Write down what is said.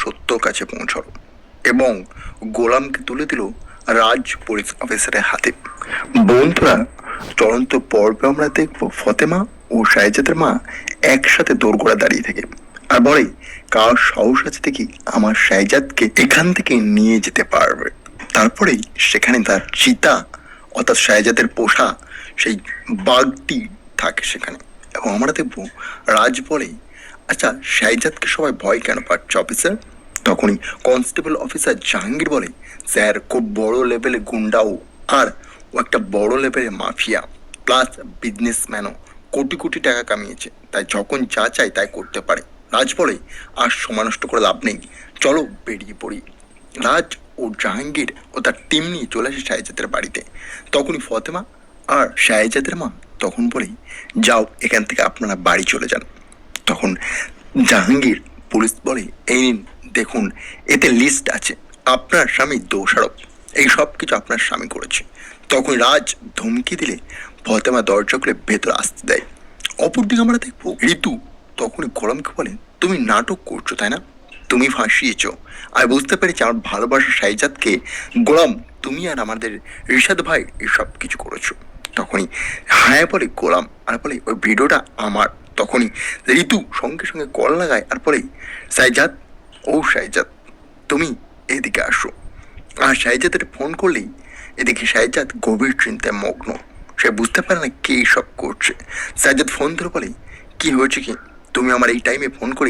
সত্যর কাছে পৌঁছালো এবং গোলামকে তুলে দিল রাজ পুলিশ অফিসারের হাতে। বন্ধুরা, চলন্ত পর্বে আমরা দেখব ফতেমা ও শাহজাদের মা একসাথে দোরগোড়া দাঁড়িয়ে থাকে আর বলে, কার সাহস আছে দেখি আমার শাহজাদকে এখান থেকে নিয়ে যেতে পারবে। তারপরেই সেখানে তার চিতা অর্থাৎ শাহজাদের পোষা সেই বাঘটি থাকে সেখানে এবং আমরা দেখবো রাজ বলে, আচ্ছা শাহজাদকে সবাই ভয় কেন পাচ্ছে অফিসার? তখনই কনস্টেবল অফিসার জাহাঙ্গীর বলে, স্যার খুব বড় লেভেলে গুন্ডাও আর ও একটা বড় লেভেলের মাফিয়া প্লাস বিজনেসম্যানও, কোটি কোটি টাকা কামিয়েছে, তাই যখন যা চাই তাই করতে পারে। রাজ বলে, আর সময় নষ্ট করে লাভ নেই, চলো বেরিয়ে পড়ি। রাজ ও জাহাঙ্গীর ও তার টিম নিয়ে চলে আসে শাহজাদের বাড়িতে। তখনই ফতেমা আর শাহজাদের মা তখন বলে, যাও এখান থেকে আপনারা বাড়ি চলে যান। তখন জাহাঙ্গীর পুলিশ বলে, এই নিন দেখুন, এতে লিস্ট আছে, আপনার স্বামী দোষারোপ, এই সব কিছু আপনার স্বামী করেছে। তখন রাজ ধমকি দিলে ফতেমা দরজা খুলে ভেতর আসতে দেয়। অপরদিকে আমরা দেখবো ঋতু তখনই গোলামকে বলে, তুমি নাটক করছো তাই না? তুমি ফাঁসিয়েছ। আমি বুঝতে পেরেছি আমার ভালোবাসার শাহজাদকে। গোলাম, তুমি আর আমাদের রিশাদ ভাই এসব কিছু করেছো। তখনই হ্যাঁ বলে গোলাম আর বলে, ওই ভিডিওটা আমার। তখনই ঋতু সঙ্গে সঙ্গে কল লাগায় আর বলে, শাহজাদ, ও শাহজাদ তুমি এদিকে আসো। আর শাহজাদের ফোন করলেই এদিকে শাহজাদ গভীর চিন্তায় মগ্ন, সে বুঝতে পারে না কে সব করছে। শাহজাদ ফোন ধরে বলে, কি হয়েছে কি, তুমি আমার এই টাইমে ফোন করে